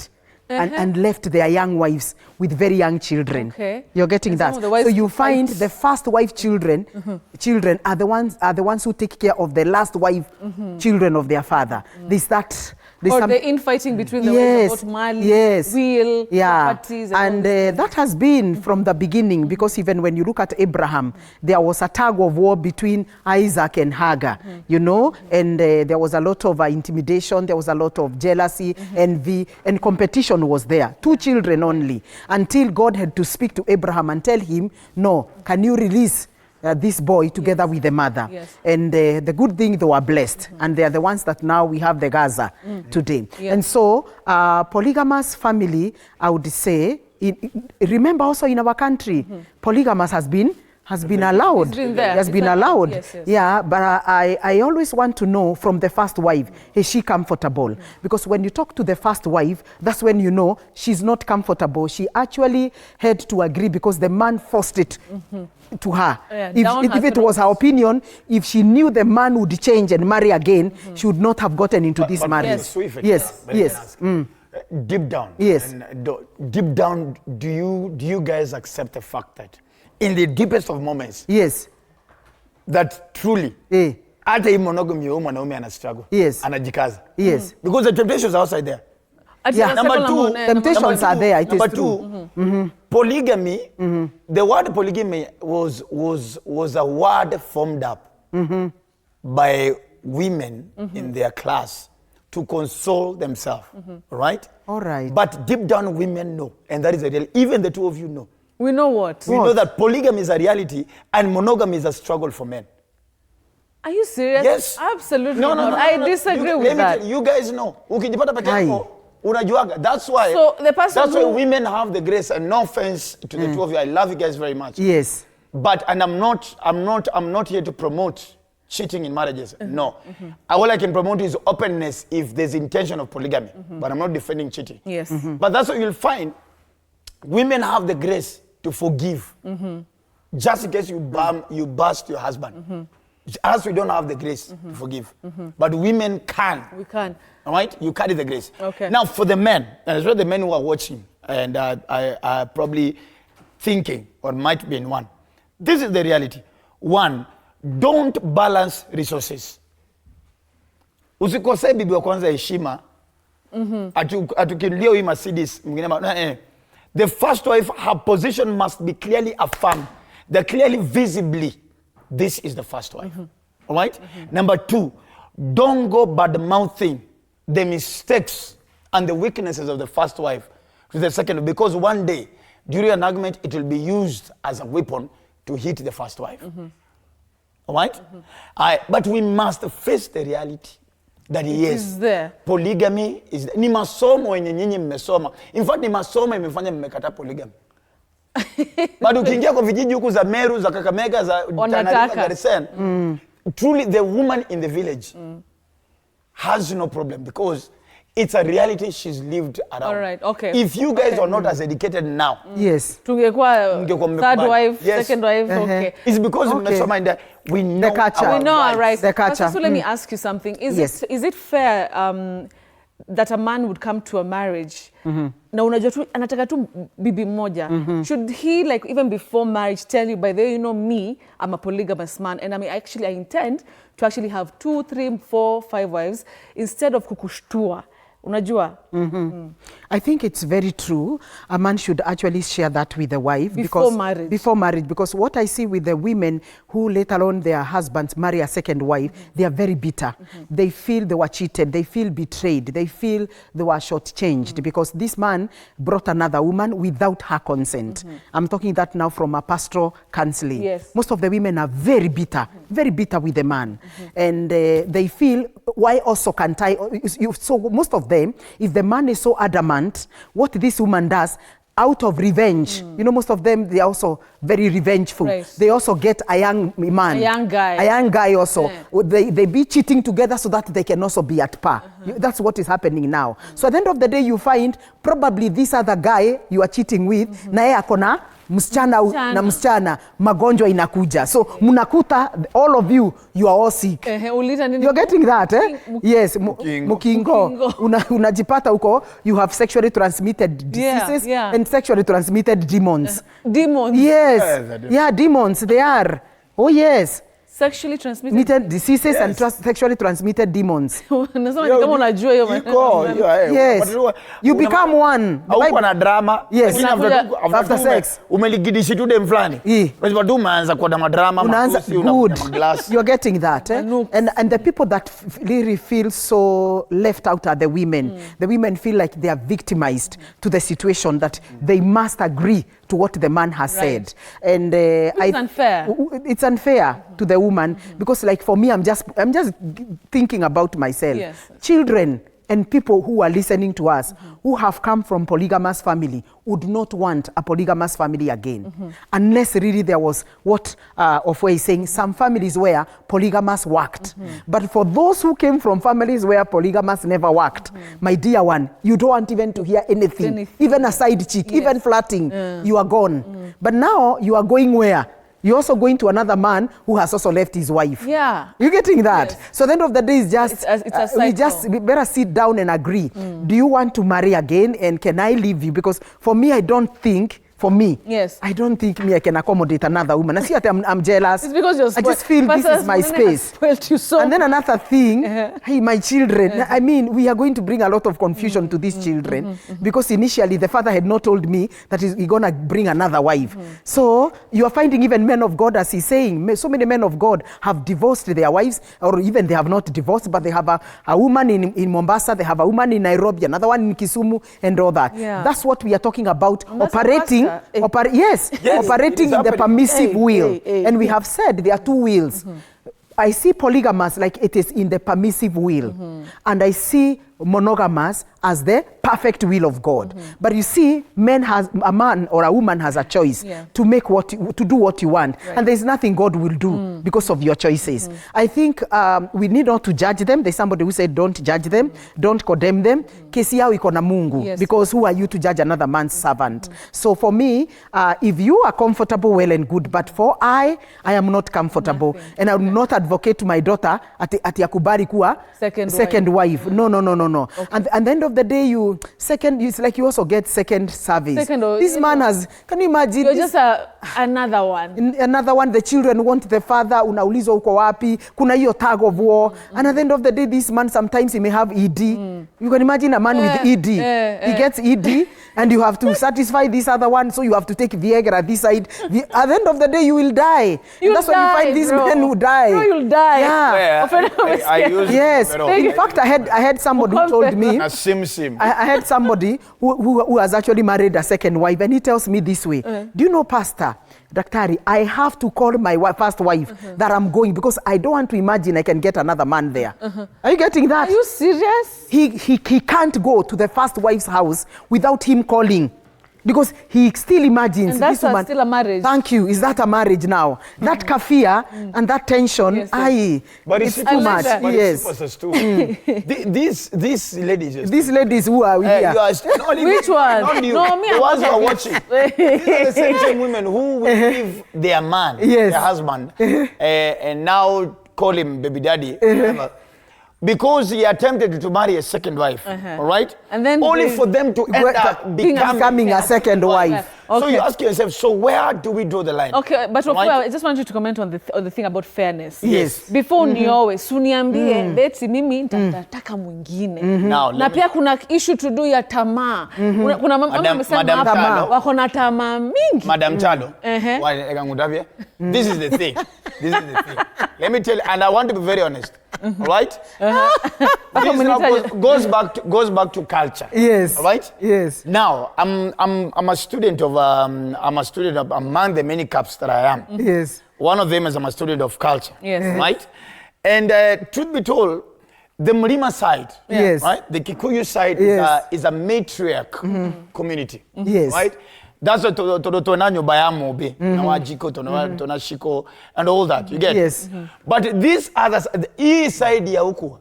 And left their young wives with very young children. Okay. You're getting that. So you find the first wife children are the ones who take care of the last wife children of their father. There's that. Or the infighting between the wives about money, will, properties. And that has been from the beginning, because even when you look at Abraham, there was a tug of war between Isaac and Hagar, you know, and there was a lot of intimidation, there was a lot of jealousy, envy, and competition was there. 2 children only, until God had to speak to Abraham and tell him, no, can you release this boy together with the mother? And the good thing, they were blessed, and they are the ones that now we have the Gaza today. And so polygamous family, I would say, remember also in our country, polygamous has been allowed. It has been allowed. Yes. Yeah, but I always want to know from the first wife, is she comfortable? Because when you talk to the first wife, that's when you know she's not comfortable. She actually had to agree because the man forced it to her. If it was her opinion, if she knew the man would change and marry again, she would not have gotten into this marriage. Yes. Deep down. Yes. Deep down, do you guys accept the fact that in the deepest of moments, that truly, hata hii monogamy ya mwanaume ana struggle, anajikaza, because the temptations are outside there. Number 2, temptations are there. Number 2, polygamy. The word polygamy was a word formed up by women in their class to console themselves, right? All right. But deep down, women know, and that is the real. Even the two of you know. We know what? We know that polygamy is a reality and monogamy is a struggle for men. Are you serious? Yes. Absolutely not. I disagree with that. You guys know. Ukijipata peke yako, unajuaga. That's why. So the person that's why women have the grace. And no offense to the two of you. I love you guys very much. Yes. But I'm not here to promote cheating in marriages. No. All I can promote is openness if there's intention of polygamy. But I'm not defending cheating. Yes. But that's what you'll find. Women have the grace to forgive, just in case you bust your husband. Us, we don't have the grace to forgive, but women can. We can. All right, you carry the grace. Okay. Now, for the men, and especially the men who are watching and are probably thinking or might be in one, this is the reality. 1, don't balance resources. Usikose bibi wa kwanza heshima. Atukilia hii Mercedes mwingine. The first wife, her position must be clearly affirmed. That clearly, visibly, this is the first wife. All right? Number 2, don't go bad-mouthing the mistakes and the weaknesses of the first wife to the second, because one day, during an argument, it will be used as a weapon to hit the first wife. All right? But we must face the reality. that It yes, is there. polygamy is there. Ni masomo yenye nyinyi mmesoma. In fact, ni masomo imefanya mmekata polygamy. But ukiingia kwa vijiji huku za Meru, za Kakamega, za Tana, Garissa, truly the woman in the village has no problem because it's a reality she's lived around. All right, okay. If you guys are not as educated now, yes, tungekuwa third wife, yes, second wife, okay. It's because mmesoma in that we know the culture. We know our rights. The culture. Pastor, so let me ask you something. Yes. Is it fair that a man would come to a marriage na unajua tu anataka tu bibi moja? Should he, like, even before marriage, tell you, by the way, you know me, I'm a polygamous man, and I mean, actually I intend to actually have 2, 3, 4, 5 wives instead of kukushtua? Unajua? I think it's very true. A man should actually share that with the wife before marriage. Before marriage, because what I see with the women who later on their husbands marry a second wife, they are very bitter. They feel they were cheated. They feel betrayed. They feel they were shortchanged because this man brought another woman without her consent. I'm talking that now from a pastoral counseling. Yes. Most of the women are very bitter with the man, and they feel, why also can't I? So most of them, if the man is so adamant, what this woman does, out of revenge, you know, most of them, they are also very revengeful. Right. They also get a young man. A young guy. A young guy also. Yeah. They be cheating together so that they can also be at par. That's what is happening now. So at the end of the day, you find probably this other guy you are cheating with, na yeye akona msichana na msichana, magonjwa inakuja. So mnakuta, all of you are all sick. You're getting that, eh? Yes, mukingo. Unajipata uko, you have sexually transmitted diseases and sexually transmitted demons. Demons? Yes. Yeah, demons, they are. Oh, yes. Sexually transmitted diseases and sexually transmitted demons. Yes. You become one. Hauko na drama. Yes. After sex. Umeligidishi tu dem fulani. Kwa tu umeanza kwa na drama, makusi, good. You're getting that, eh? And the people that really feel so left out are the women. The women feel like they are victimized to the situation, that they must agree to what the man has said. And it's unfair. It's unfair to the woman because, like, for me, I'm just thinking about myself. Yes. Children and people who are listening to us, who have come from polygamous family, would not want a polygamous family again, unless really there was what Ofwe is saying, some families where polygamous worked. But for those who came from families where polygamous never worked, my dear one, you don't want even to hear anything. Even a side chick, even flirting, you are gone. But now you are going where? You're also going to another man who has also left his wife. Yeah. You're getting that? Yes. So at the end of the day, it's just, we better sit down and agree. Do you want to marry again? And can I leave you? Because for me, I don't think, I don't think I can accommodate another woman. I see that I'm jealous. It's because you're spoiled. I just feel this is my space. You so. And then another thing, hey, my children, I mean, we are going to bring a lot of confusion to these children because initially the father had not told me that he's going to bring another wife. So you are finding even men of God, as he's saying, so many men of God have divorced their wives, or even they have not divorced, but they have a woman in Mombasa, they have a woman in Nairobi, another one in Kisumu, and all that. Yeah. That's what we are talking about, operating operating in the permissive will. And we have said there are two wills. I see polygamous like it is in the permissive will. And I see monogamous as the perfect will of God. But you see, a man or a woman has a choice to make to do what you want. And there's nothing God will do because of your choices. I think we need not to judge them. There's somebody who said, don't judge them, don't condemn them. Kesi yao iko na Mungu, because who are you to judge another man's servant? So for me, if you are comfortable, well and good. But for I am not comfortable. And I will not advocate to my daughter ati akubali kuwa second wife. No. Okay. And at the end of the day, it's like you also get second service. This man has, can you imagine? You're just another one. Another one, the children want the father, unaulizwa uko wapi, kuna hiyo tag of war. And at the end of the day, this man, sometimes he may have ED. You can imagine a man with ED. He gets ED, and you have to satisfy this other one, so you have to take Viagra this side. At the end of the day, you will die. That's why you find these men who die. No, you'll die. Yeah. Yes. In fact, I had somebody who told me, I had somebody who has actually married a second wife, and he tells me this way, do you know, Pastor, Daktari, I have to call my first wife that I'm going because I don't want to imagine I can get another man there. Are you getting that? Are you serious? He can't go to the first wife's house without him calling. Because he still imagines and that's this woman. Still a marriage. Thank you. Is that a marriage now? That kafia and that tension, but it's too much. Yes. These ladies. These ladies who are here. Which one? Not you. No, me. The ones who are watching. These are the same women who will leave their man, their husband, and now call him baby daddy. Because he attempted to marry a second wife, all right? And then only for them to end up becoming a second wife. So you ask yourself, so where do we draw the line? Okay, but right? I just want you to comment on the thing about fairness. Yes. Before niowe, suniambie, beti mimi nitataka mwingine. Na pia kuna issue to do ya tamaa. Kuna mama amesema hapa wako na tamaa mingi. Madam Chalo, this is the thing. This is the thing. Let me tell you, and I want to be very honest. All right? This goes back to culture. Yes. All right? Yes. Now, I'm a student of among the many caps that I am. Yes. One of them is I'm a student of culture. Yes. Right? And truth be told, the Mlima side, right? The Kikuyu side is a matriarch community. Yes. Right? That's what tona nyoba ya mobe, na wajiko, tona shiko, and all that. You get? Yes. But these others, the east side ya huku,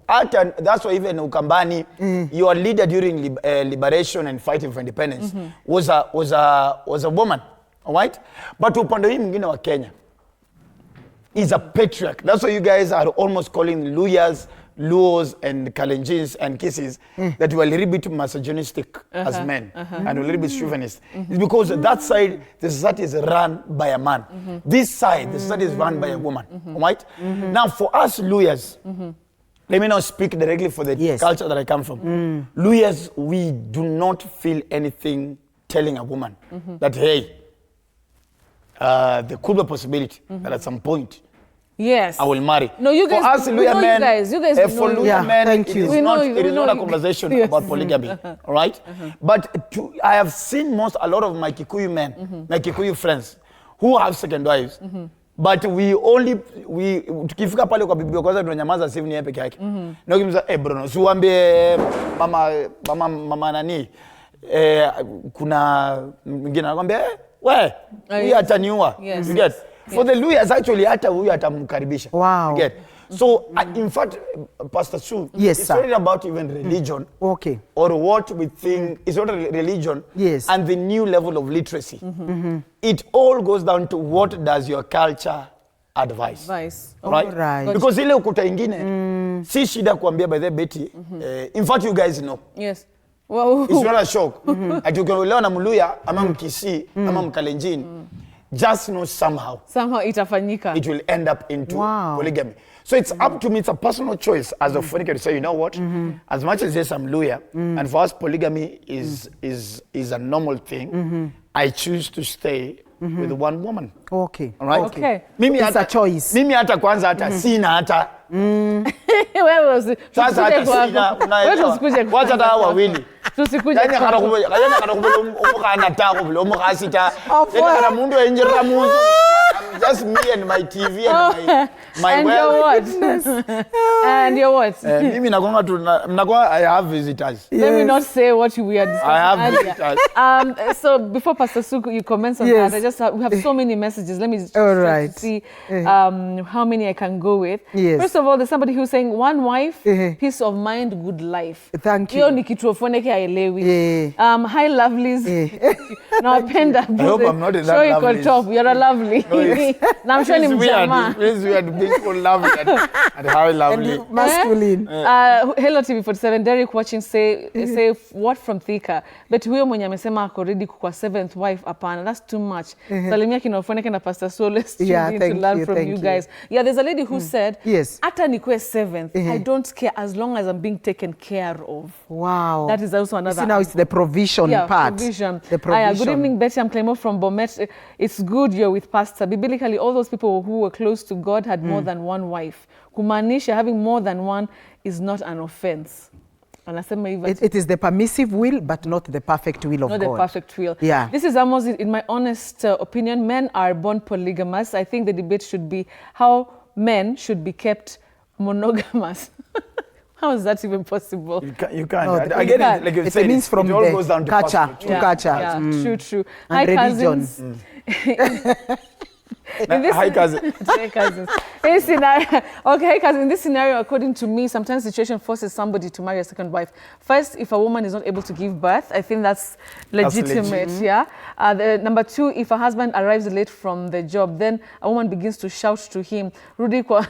that's why even Ukambani, your leader during liberation and fighting for independence was a woman, all right? But upande hii mwingine wa Kenya is a patriarch. That's why you guys are almost calling Luyas, Luos and Kalenjins and Kisses that were a little bit misogynistic as men and a little bit chauvinist. It's because that side, the society is run by a man. This side, the society is run by a woman. Right? Now, for us Luyas, let me not speak directly for the culture that I come from. Luyas, we do not feel anything telling a woman that, hey, there could be a possibility that at some point I will marry. No, you guys. For us, Luya men, for Luya men, thank you. it is not a conversation about polygamy, all right? But I have seen a lot of my Kikuyu men, my Kikuyu friends, who have second wives. But tukifika pale kwa bibi kwanza tunanyamaza simu ni peke yake. Na ukimza Bruno, siwaambie mama nani kuna mwingine anakuambia we huyu ataniua. You get? For the Luyas, actually, hata huyu atamkaribisha. Wow. You get? So, in fact, Pastor Sue, yes, it's not about even religion. Okay. Or what we think, it's not religion. Yes. And the new level of literacy. It all goes down to what does your culture advise. Right? All right. Because ile ukuta ingine, si shida kuambia by the Betty. In fact, you guys know. Yes. Wow. It's not a shock. Ati ukiolewa na Mluya, ama Mkisii, ama Mkalenjin, just know somehow itafanyika. It will end up into polygamy. So it's up to me, it's a personal choice as a fornicator to say, you know what, as much as yes, I'm Luya, and for us polygamy is a normal thing, I choose to stay with one woman. Okay. All right? Okay. Mimi it's a choice. Mimi hata kwanza hata sina hata. Wewe sasa hata sina, unaelewa. Wacha hata wawili. Tusikuje. Kanya kana kubela umuka anataka kubela umuka asita. Kana mundu enjera mundu. Just me and my TV and my and well. And your what? Mimi nagonga I have visitors. Let me not say what we are discussing. I have visitors. So before Pastor Suku, you comment on that, we have so many messages. Let me just try to see how many I can go with. Yes. First of all, there's somebody who's saying one wife, peace of mind, good life. Thank you. Hiyo ni kitu ufoneke haelewi. Hi lovelies. Nawapenda. I hope I'm not in that lovelies. Top. You're a lovely. Na I'm sure ni mjamaa. It's weird being so lovely and how lovely. And masculine. Hello TV47, Derek watching say what from Thika. But huyo mwenye amesema ako ready kwa seventh wife apana. That's too much. Salimia kinaofoneke na Pastor Sole to learn from you guys. Yeah, there's a lady who said, hata nikwe seventh, I don't care as long as I'm being taken care of. Wow. That is also another. See, now it's the provision part. Provision. The provision. Good evening, Betty. I'm Clemo from Bomet. It's good you're with Pastor. Biblically, all those people who were close to God had more than one wife. Kumaanisha having more than one is not an offense. Anasema hivyo. It is the permissive will, but not the perfect will of Not God. the perfect will. Yeah. This is Amos. In my honest opinion, men are born polygamous. I think the debate should be how men should be kept monogamous. How is that even possible? You can't. No, Again, can't. like you It said, means from it all the goes down to culture, personal to culture. Yeah, true, true. And Hi, religion. cousins. In this, Hi, cousin. Hi, cousins. In scenario, okay, cousins. In this scenario, according to me, sometimes situation forces somebody to marry a second wife. First, if a woman is not able to give birth, I think that's legitimate. Yeah. Number two, if a husband arrives late from the job, then a woman begins to shout to him, "Rudi kwa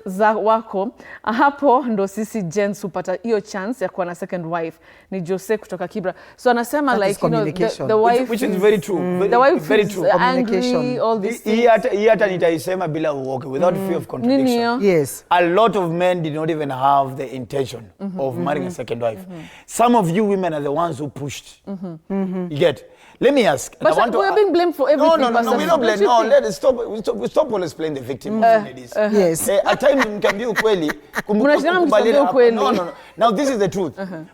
za wako." Hapo ndo sisi gents hupata hiyo chance ya kuwa na second wife. Ni Jose kutoka Kibra. So anasema That is like, you know, communication. the wife Which is very true. The wife very is true. angry, all these things. Hii hata nitaisema bila uoga, without fear of contradiction. Yes. A lot of men did not even have the intention of marrying a second wife. Some of you women are the ones who pushed. You get? Let me ask. But we're being blamed for everything. No, we don't blame. No, let us stop always playing the victim, ladies. Yes. At times mkiambia ukweli, Mnashindana mkisema ukweli. No. Now this is the truth.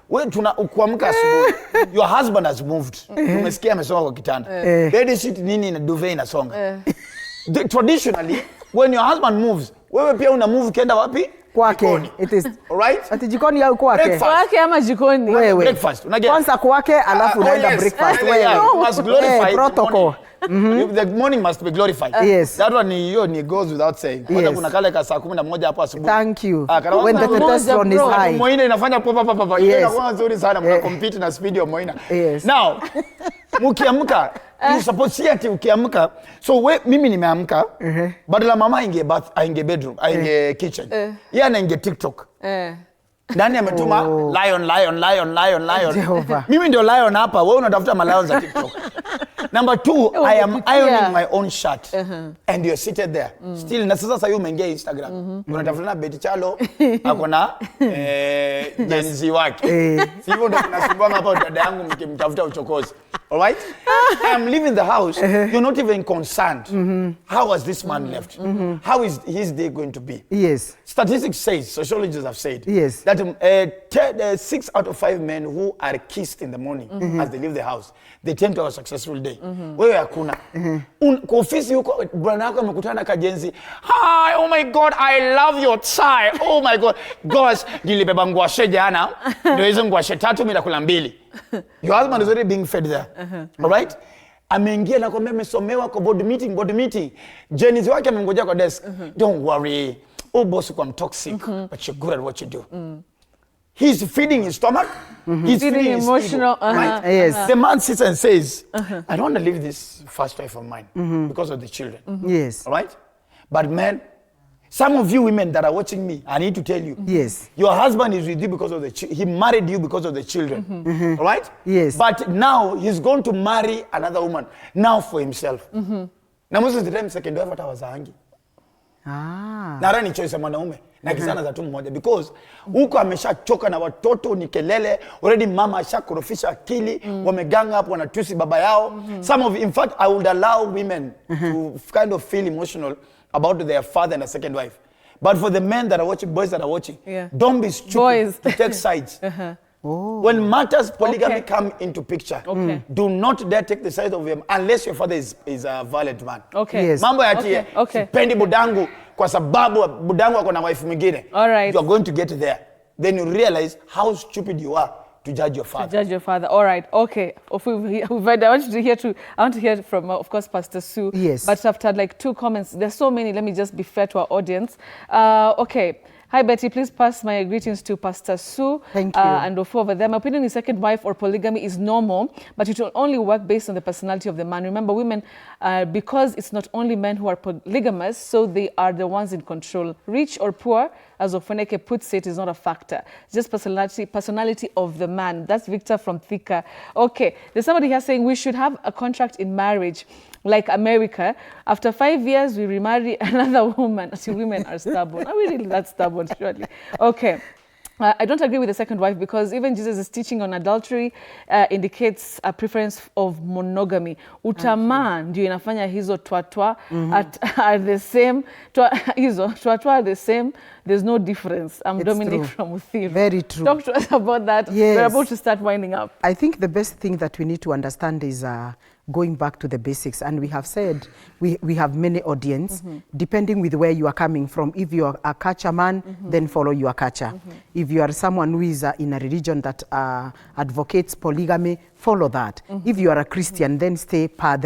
Wewe kuamka asubuhi, your husband has moved. Umesikia amesonga kwa kitanda. Bed sheet nini na duvet inasonga. Traditionally, when your husband moves, wewe pia una move kenda wapi? Kwake. It is. Alright? Ati jikoni au kwake? Breakfast. Kwake ama jikoni? Wewe. Breakfast. Kwanza kwake alafu unaenda yes. breakfast. Yeah, Wewe. you must glorify protocol. The morning must be glorified. Yes. That one ni goes without saying. Kwanza kuna kale ka saa 11 hapo asubuhi. Thank you. Kana When the testosterone is high. Moina inafanya pop. Yes. Inakuwa nzuri sana, mna compete na speed ya Moina. Yes. Now, mkiamka, you suppose see ati ukiamka. So mimi nimeamka, badala mama ainge bedroom, ainge kitchen. Yeye anainge TikTok. Ndani ametuma lion. Jehova. Mimi ndio lion hapa, wewe unatafuta malion za TikTok. Number two, I am ironing my own shirt. And you're seated there. Still, na sasa hiyo umeingia Instagram. Unatafuta na Betty Chalo, akona Gen Z wake. Sivyo ndo tunasumbua hapa dada yangu mkimtafuta uchokozi. All right? I am leaving the house. You're not even concerned. How has this man left? How is his day going to be? Yes. Statistics says, sociologists have said, yes, that 6 out of 5 men who are kissed in the morning as they leave the house, they tend to have a successful day. Wewe hakuna. Kwa ofisi huko bwana wako amekutana kajenzi. Hi, oh my God, I love your tie. Oh my God. Gosh, nilibeba ngwashe jana. Ndio hizo ngwashe 3 mimi nakula 2. Your husband is already being fed there. All right? Ameingia na kwambia amesomewa kwa board meeting. Jenizi wake amengojea kwa desk. Don't worry. Oh boss, I'm toxic, but you're good at what you do. He's feeding his stomach. He's feeding emotional. Right? Yes. The man sits and says, I don't want to leave this first wife of mine because of the children. Yes. All right? But man, some of you women that are watching me, I need to tell you. Yes. Your husband is with you because of the he married you because of the children. All right? Yes. But now he's going to marry another woman now for himself. Now most of the time second wife atawazaangi. Nara ni choice ya mwanaume na kizana za tu mmoja because huko ameshachoka na watoto ni kelele, already mama ashakorofisha akili, wameganga hapo wanatusi baba yao. Some of, in fact, I would allow women to kind of feel emotional about their father and a second wife. But for the men that are watching, boys that are watching, don't be stupid to take sides. When matters polygamy come into picture, do not dare take the side of him unless your father is a violent man. Yes. Mambo ya sipendi budangu kwa sababu budangu ako na wife mwingine. You are going to get there. Then you realize how stupid you are to judge your father. To judge your father. All right. Okay. I want to hear from, of course, Pastor Sue. Yes. But after like 2 comments, there's so many. Let me just be fair to our audience. Okay. Hi, Betty. Please pass my greetings to Pastor Sue. Thank you. And Ofo over there. My opinion is second wife or polygamy is normal, but it will only work based on the personality of the man. Remember, women, because it's not only men who are polygamous, so they are the ones in control. Rich or poor, as Ofoneke puts it, is not a factor. It's just personality of the man. That's Victor from Thika. Okay. There's somebody here saying we should have a contract in marriage. Like America, after 5 years, we remarry another woman. See, women are stubborn. Are we really that stubborn, surely? Okay. I don't agree with the second wife because even Jesus' teaching on adultery indicates a preference of monogamy. Utamaa ndio inafanya hizo twatwa are the same. Hizo twatwa are the same. There's no difference. I'm Dominic from Uthiru. Very true. Talk to us about that. Yes. We're about to start winding up. I think the best thing that we need to understand is going back to the basics. And we have said we have many audience, depending with where you are coming from. If you are a culture man, then follow your culture. If you are someone who is in a religion that advocates polygamy, follow that. If you are a Christian, then stay per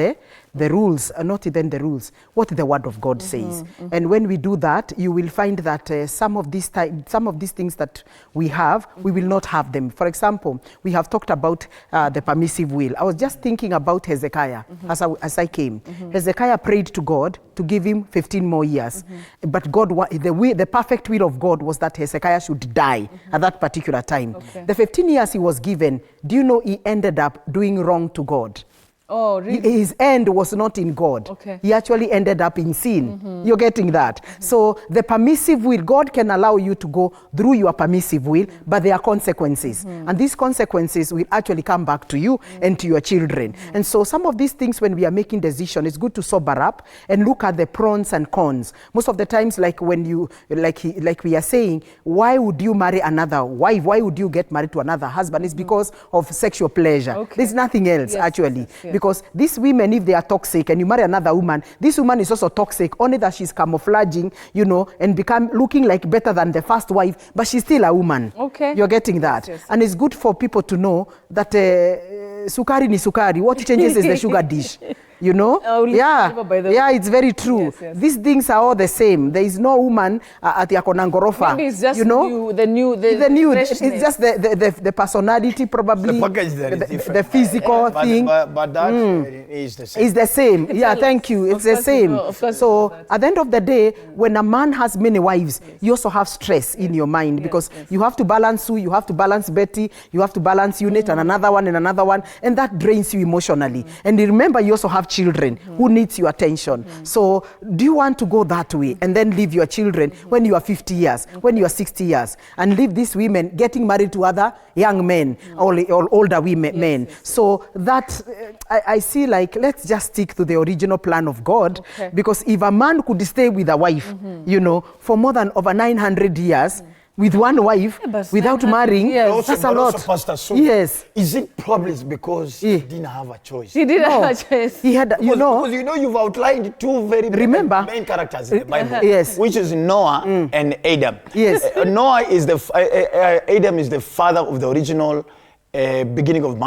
the rules, not even the rules, what the Word of God says. And when we do that, you will find that some of these things that we have, we will not have them. For example, we have talked about the permissive will. I was just thinking about Hezekiah as I came. Hezekiah prayed to God to give him 15 more years. But God, the perfect will of God was that Hezekiah should die at that particular time. The 15 years he was given, do you know he ended up doing wrong to God? Oh, really? His end was not in God. Okay. He actually ended up in sin. You're getting that? So the permissive will, God can allow you to go through your permissive will, but there are consequences. And these consequences will actually come back to you and to your children. And so some of these things, when we are making decisions, it's good to sober up and look at the pros and cons. Most of the times, like when you, like we are saying, why would you marry another wife? Why would you get married to another husband? It's because of sexual pleasure. There's nothing else, actually. Because these women, if they are toxic and you marry another woman, this woman is also toxic, only that she's camouflaging, you know, and become looking like better than the first wife, but she's still a woman. Okay. You're getting that? Yes. And it's good for people to know that sukari ni sukari. What changes is the sugar dish. You know? Yeah, it's very true. Yes. These things are all the same. There is no woman at Yakonangorofa. Maybe it's just you know? the new. It's just the personality, probably. The package there is different. The physical thing. But that is the same. It's the same. Yeah, thank you. It's the same. So at the end of the day, when a man has many wives, you also have stress in your mind because you have to balance Sue, you have to balance Betty, you have to balance Unit and another one, and that drains you emotionally. And remember, you also have children who needs your attention. So do you want to go that way and then leave your children when you are 50 years, when you are 60 years, and leave these women getting married to other young men or older women, men? So that I see, like, let's just stick to the original plan of God, because if a man could stay with a wife, you know, for more than over 900 years, with one wife, without marrying, that's a lot. Pastor Sue, yes. Is it probably because he didn't have a choice? He didn't have a choice. He had, because you've outlined two very main characters in the Bible, which is Noah and Adam. Yes. Noah is Adam is the father of the original beginning of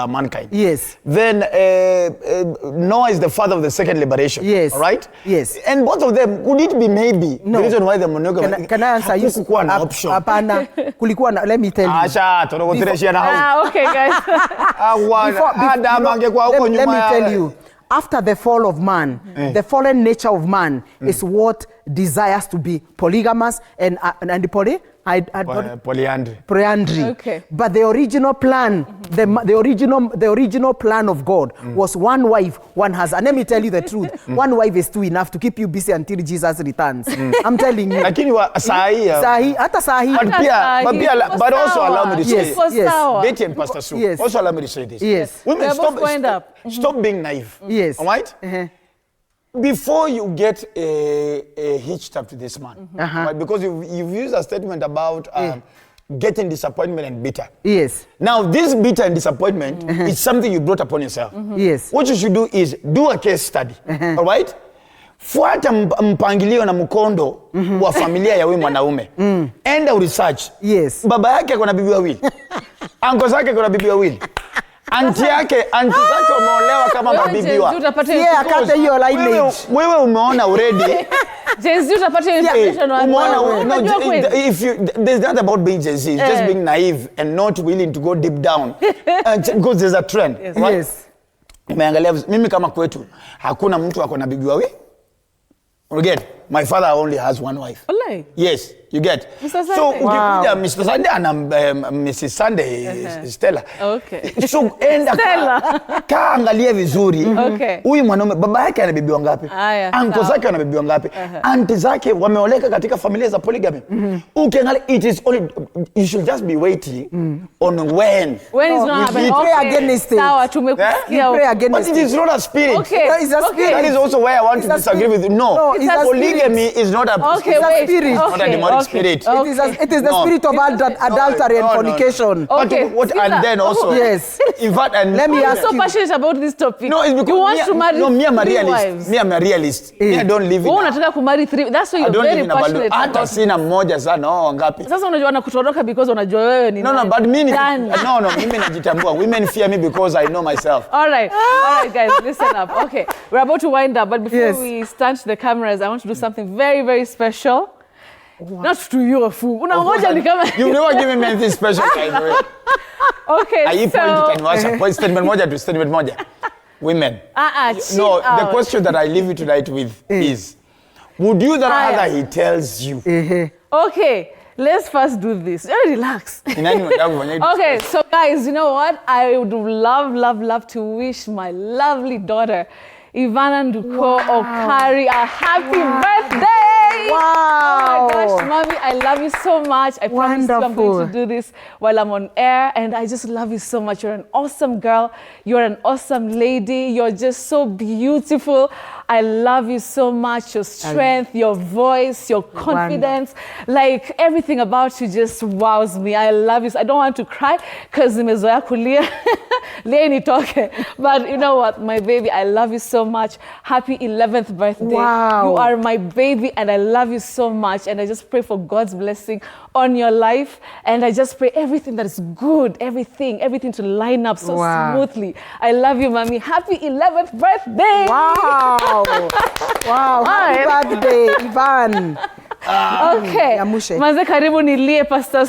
mankind. Yes. Then Noah is the father of the second liberation. Yes. All right? Yes. And both of them, could it be maybe the reason why the monogamy? Can I answer you? Option. Apana, kulikuwa na, let me tell you. Okay, guys. Let me tell you. After the fall of man, the fallen nature of man is what desires to be polygamous and polyandry. Okay. But the original plan, the original plan of God was one wife, one husband. And let me tell you the truth. One wife is too enough to keep you busy until Jesus returns. I'm telling you. Lakini sahi. But also allow me to say this. Betty and Pastor Sue. Also allow me to say this. Yes. Women, stop being naive. Yes. All right? Before you get hitched up to this man, right? Because you've used a statement about getting disappointment and bitter. Yes. Now, this bitter and disappointment is something you brought upon yourself. Yes. What you should do is do a case study. All right? Fuata mpangilio na mkondo wa familia ya wewe mwanaume. Enda research. Yes. Baba yake akona bibi wawili. Anko zake akona bibi wawili. Anti zake wameolewa kama mabibiwa. Akata hiyo lineage. Wewe umeona already. Jay-Z utapata information there's not about being Jay-Z, it's just being naive and not willing to go deep down. Because there's a trend. Right? Yes. Umeangalia mimi kama kwetu hakuna mtu ako na bibi wawili. Again, My father only has one wife. Olay. Yes, you get. Mr. Sunday. So ukikuja Mr. Sunday and Mrs. Sunday Stella. Okay. So enda kaa angalia vizuri. Okay. Huyu mwanaume baba yake ana bibi wangapi? Uncle zake ana bibi wangapi? Auntie zake wameoleka katika familia za polygamy. Ukiangalia it is only you should just be waiting on when is not happening. Pray against it. Sawa, tumekusikia. Pray against but it is not a spirit. Okay. It's a spirit. That is also where I want to disagree with you. No, polygamy is not a spirit. Not a demonic spirit. It is the spirit of adultery and fornication. Okay. And then also yes. In fact, and let me ask you. I'm so passionate about this topic. No, it's because you want to marry me I'm a realist. Wives. Me I'm a realist. Me I don't live in. Wewe unataka ku marry 3. That's why you're very passionate. Hata sina mmoja sana ngapi. Sasa unajua nakutoroka because unajua wewe ni No, but mimi no, mimi najitambua. Women fear me because I know myself. All right, guys, listen up. Okay, we're about to wind up, but before we stand to the cameras, I want to do something very, very special. Wow. Not to you, a fool. You've never given me anything special, by the way. Okay, so... Statement moja. Women. No, the question that I leave you tonight with is, would you rather he tells you? Okay, let's first do this. Relax. Okay, so guys, you know what? I would love to wish my lovely daughter, Ivana Nduko Okari, a happy birthday! Wow! Oh my gosh, Mommy, I love you so much. I promise you I'm going to do this while I'm on air, and I just love you so much. You're an awesome girl. You're an awesome lady. You're just so beautiful. I love you so much. Your strength, your voice, your confidence, like everything about you just wows me. I love you. I don't want to cry because nimezoea kulia. But you know what, my baby, I love you so much. Happy 11th birthday. Wow. You are my baby and I love you so much. And I just pray for God's blessing on your life. And I just pray everything that is good, everything to line up so smoothly. I love you, Mommy. Happy 11th birthday. Wow. Wow. Happy birthday, Ivan. Okay. Manze karibu nilie, Pastor.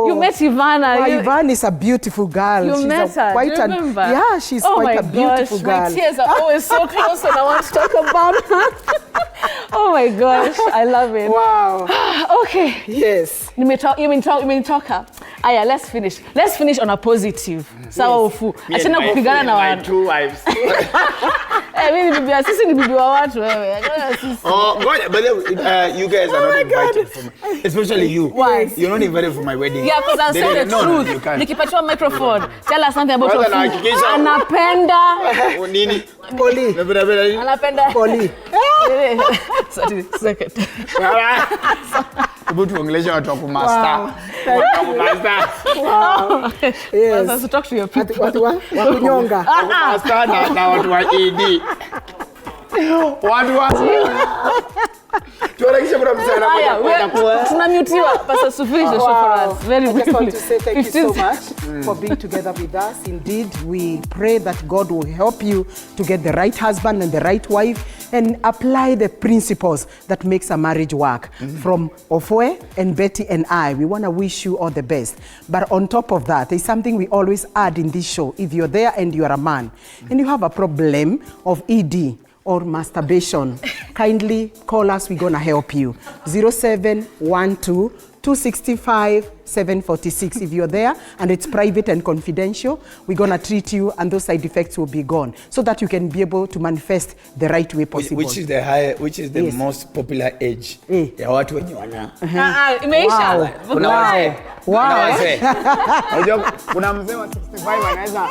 You met Ivana. Ivan is a beautiful girl. You met her. Quite do you remember? Yeah, she's quite a beautiful girl. My tears are always so close when I want to talk about her. Oh my gosh, I love it. Wow. Okay. Yes. You mean talker. Aya, let's finish. Let's finish on a positive. Sawa ufu. Achana kupigana na watu. 2 wives. Mimi bibi sisi ni bibi wa watu wewe. Oh, but you guys are not invited for me. Especially you. Why? You're not invited for my wedding. Yeah, because I'll say the truth. You can't. Nikipatiwa microphone, tell us something about your food. Anapenda. Nini? Poli. Anapenda. Poli. Second. About to ongelesha watu wa kumaster. Wow. Yes. So talk to your people. Watu wa kunyonga. Master na watu wa ED. Watu wa tunarekisha kuna msana kwa tunamutiwa Pastor Sufisha show for us very briefly. I just want to say thank 15. You so much for being together with us. Indeed, we pray that God will help you to get the right husband and the right wife and apply the principles that makes a marriage work. From Ofwe and Betty and I, we want to wish you all the best. But on top of that, there's something we always add in this show. If you're there and you're a man and you have a problem of ED, or masturbation, kindly call us, we're gonna help you. 0712 265 746. If you're there and it's private and confidential, we're gonna treat you and those side effects will be gone so that you can be able to manifest the right way possible. Which is the most popular age? Ya watu wenye wana. Imeisha. Kuna wazee. Kuna wazee. Unajua kuna mzee wa 65 anaweza